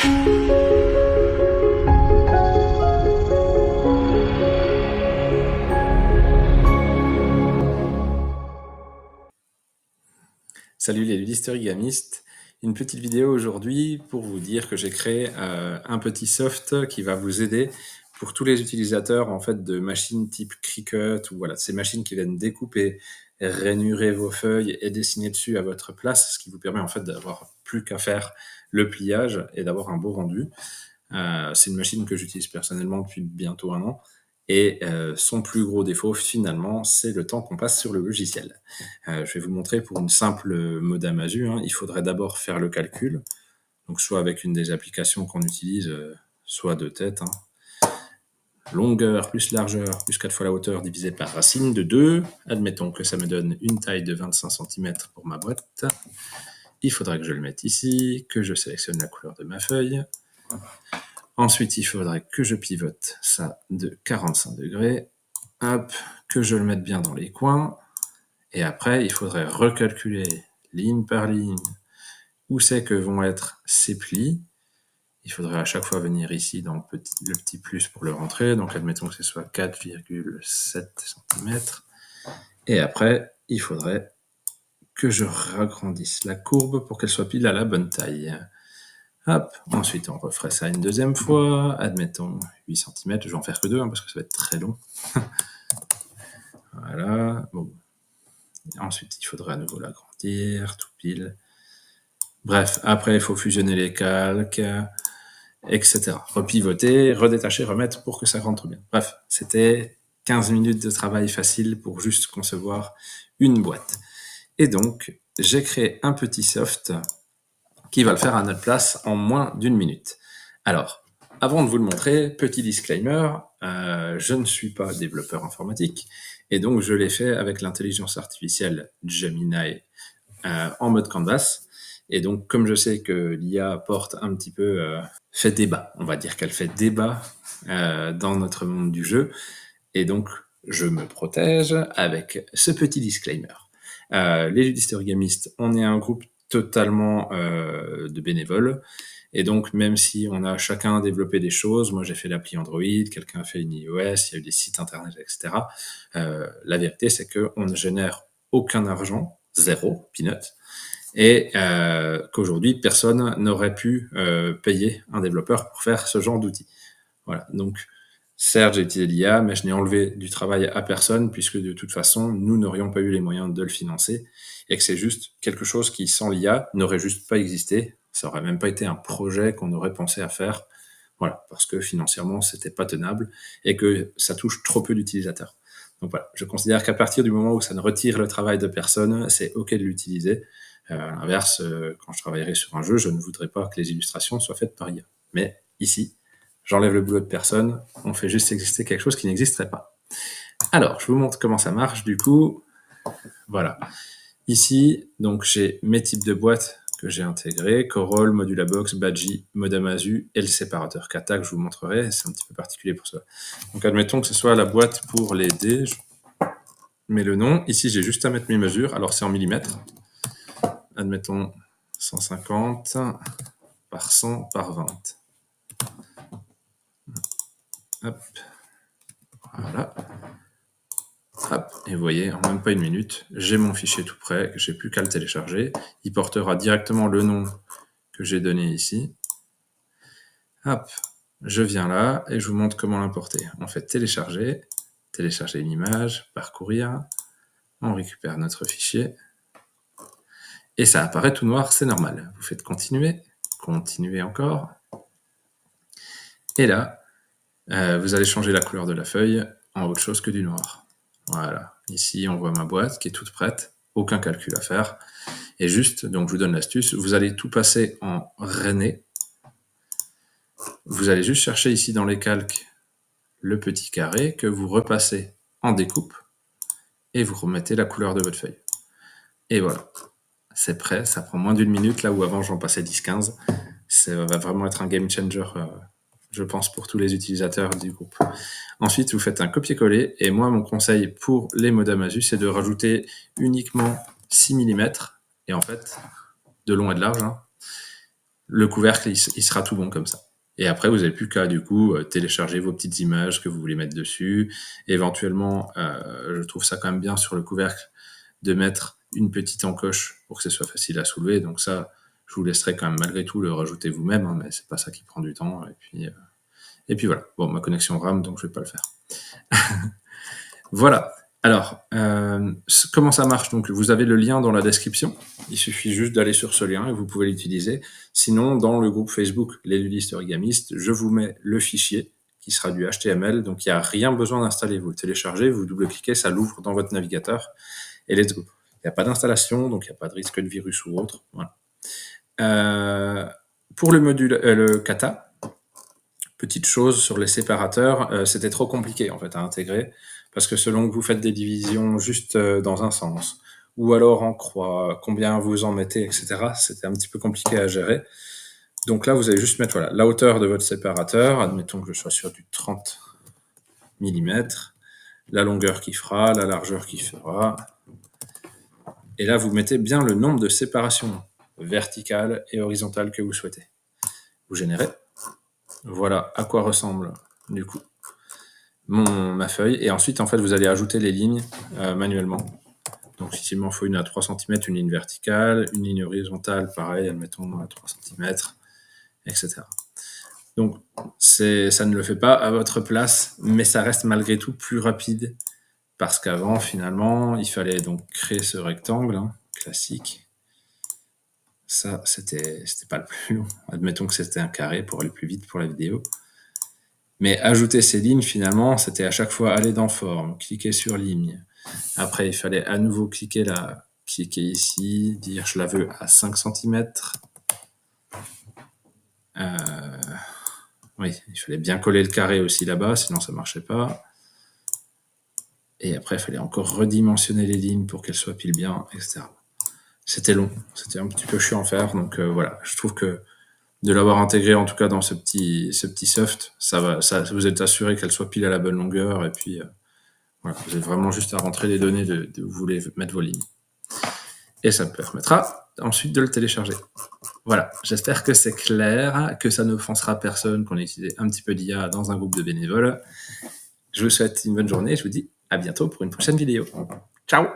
Salut les ludistes origamistes, une petite vidéo aujourd'hui pour vous dire que j'ai créé un petit soft qui va vous aider pour tous les utilisateurs en fait de machines type Cricut ou voilà, ces machines qui viennent découper, rainurer vos feuilles et dessiner dessus à votre place, ce qui vous permet en fait d'avoir plus qu'à faire le pliage et d'avoir un beau rendu. C'est une machine que j'utilise personnellement depuis bientôt 1 an. Et son plus gros défaut, finalement, c'est le temps qu'on passe sur le logiciel. Je vais vous montrer pour une simple modem ASU. Il faudrait d'abord faire le calcul, donc soit avec une des applications qu'on utilise, soit de tête. Longueur plus largeur plus 4 fois la hauteur divisé par racine de 2. Admettons que ça me donne une taille de 25 cm pour ma boîte. Il faudrait que je le mette ici, que je sélectionne la couleur de ma feuille. Ensuite, il faudrait que je pivote ça de 45 degrés, hop, que je le mette bien dans les coins, et après, il faudrait recalculer ligne par ligne où c'est que vont être ces plis. Il faudrait à chaque fois venir ici dans le petit plus pour le rentrer, donc admettons que ce soit 4,7 cm. Et après, il faudrait que je ragrandisse la courbe pour qu'elle soit pile à la bonne taille. Hop, ensuite on referait ça une deuxième fois, admettons 8 cm, je vais en faire que 2 parce que ça va être très long. Voilà, bon. Ensuite il faudrait à nouveau l'agrandir, tout pile. Bref, après il faut fusionner les calques, etc. Repivoter, redétacher, remettre pour que ça rentre bien. Bref, c'était 15 minutes de travail facile pour juste concevoir une boîte. Et donc, j'ai créé un petit soft qui va le faire à notre place en moins d'1 minute. Alors, avant de vous le montrer, petit disclaimer, je ne suis pas développeur informatique, et donc je l'ai fait avec l'intelligence artificielle Gemini en mode Canvas. Et donc, comme je sais que l'IA porte un petit peu, fait débat, on va dire qu'elle fait débat dans notre monde du jeu, et donc je me protège avec ce petit disclaimer. Les ludistes origamistes, on est un groupe totalement de bénévoles. Et donc, même si on a chacun développé des choses, moi j'ai fait l'appli Android, quelqu'un a fait une iOS, il y a eu des sites internet, etc. La vérité, c'est qu'on ne génère aucun argent, zéro, peanut, et qu'aujourd'hui, personne n'aurait pu payer un développeur pour faire ce genre d'outil. Voilà, donc certes, j'ai utilisé l'IA, mais je n'ai enlevé du travail à personne, puisque de toute façon, nous n'aurions pas eu les moyens de le financer, et que c'est juste quelque chose qui, sans l'IA, n'aurait juste pas existé. Ça aurait même pas été un projet qu'on aurait pensé à faire. Voilà, parce que financièrement, c'était pas tenable, et que ça touche trop peu d'utilisateurs. Donc voilà, je considère qu'à partir du moment où ça ne retire le travail de personne, c'est OK de l'utiliser. À l'inverse, quand je travaillerai sur un jeu, je ne voudrais pas que les illustrations soient faites par IA. Mais ici, j'enlève le boulot de personne, on fait juste exister quelque chose qui n'existerait pas. Alors, je vous montre comment ça marche, du coup. Voilà. Ici, donc, j'ai mes types de boîtes que j'ai intégrés, Coroll, Modulabox, Badgie, Modem ASU et le séparateur Kata que je vous montrerai, c'est un petit peu particulier pour ça. Donc, admettons que ce soit la boîte pour les dés, je mets le nom. Ici, j'ai juste à mettre mes mesures, alors c'est en millimètres. Admettons 150 par 100 par 20. Hop, voilà. Hop, et vous voyez, en même pas 1 minute, j'ai mon fichier tout prêt, j'ai plus qu'à le télécharger. Il portera directement le nom que j'ai donné ici. Hop, je viens là et je vous montre comment l'importer. On fait télécharger, télécharger une image, parcourir, on récupère notre fichier, et ça apparaît tout noir, c'est normal. Vous faites continuer, continuer encore, et là, vous allez changer la couleur de la feuille en autre chose que du noir. Voilà, ici on voit ma boîte qui est toute prête, aucun calcul à faire. Et juste, donc je vous donne l'astuce, vous allez tout passer en rainé. Vous allez juste chercher ici dans les calques le petit carré que vous repassez en découpe et vous remettez la couleur de votre feuille. Et voilà, c'est prêt, ça prend moins d'1 minute, là où avant j'en passais 10-15. Ça va vraiment être un game changer, je pense, pour tous les utilisateurs du groupe. Ensuite, vous faites un copier-coller, et moi, mon conseil pour les modems ASU, c'est de rajouter uniquement 6 mm, et en fait, de long et de large. le couvercle, il sera tout bon comme ça. Et après, vous n'avez plus qu'à, du coup, télécharger vos petites images que vous voulez mettre dessus. Éventuellement, je trouve ça quand même bien sur le couvercle de mettre une petite encoche pour que ce soit facile à soulever. Donc ça, je vous laisserai quand même malgré tout le rajouter vous-même, hein, mais c'est pas ça qui prend du temps. Et puis voilà. Bon, ma connexion rame, donc je vais pas le faire. Voilà. Alors, comment ça marche? Donc, vous avez le lien dans la description. Il suffit juste d'aller sur ce lien et vous pouvez l'utiliser. Sinon, dans le groupe Facebook Les Lulistes Origamistes, je vous mets le fichier qui sera du HTML. Donc, il n'y a rien besoin d'installer. Vous le téléchargez, vous double-cliquez, ça l'ouvre dans votre navigateur et let's go. Il n'y a pas d'installation, donc il n'y a pas de risque de virus ou autre. Voilà. Pour le module, le kata, petite chose sur les séparateurs, c'était trop compliqué en fait à intégrer. Parce que selon que vous faites des divisions juste dans un sens, ou alors en croix, combien vous en mettez, etc., c'était un petit peu compliqué à gérer. Donc là, vous allez juste mettre la hauteur de votre séparateur, admettons que je sois sur du 30 mm, la longueur qui fera, la largeur qui fera. Et là, vous mettez bien le nombre de séparations verticales et horizontales que vous souhaitez. Vous générez. Voilà à quoi ressemble, du coup, ma feuille. Et ensuite, en fait, vous allez ajouter les lignes manuellement. Donc, ici, il m'en faut une à 3 cm, une ligne verticale, une ligne horizontale, pareil, admettons à 3 cm, etc. Donc, ça ne le fait pas à votre place, mais ça reste malgré tout plus rapide. Parce qu'avant, finalement, il fallait donc créer ce rectangle classique. Ça, c'était pas le plus long. Admettons que c'était un carré pour aller plus vite pour la vidéo. Mais ajouter ces lignes, finalement, c'était à chaque fois aller dans forme, cliquer sur ligne. Après, il fallait à nouveau cliquer là, cliquer ici, dire je la veux à 5 cm. Oui, il fallait bien coller le carré aussi là-bas, sinon ça marchait pas. Et après, il fallait encore redimensionner les lignes pour qu'elles soient pile bien, etc. C'était long, c'était un petit peu chiant à faire. Donc voilà, je trouve que de l'avoir intégré en tout cas dans ce petit soft, ça vous êtes assuré qu'elle soit pile à la bonne longueur. Et puis voilà, vous avez vraiment juste à rentrer les données de où vous voulez mettre vos lignes. Et ça me permettra ensuite de le télécharger. Voilà, j'espère que c'est clair, que ça n'offensera personne, qu'on ait utilisé un petit peu d'IA dans un groupe de bénévoles. Je vous souhaite une bonne journée et je vous dis à bientôt pour une prochaine vidéo. Ciao!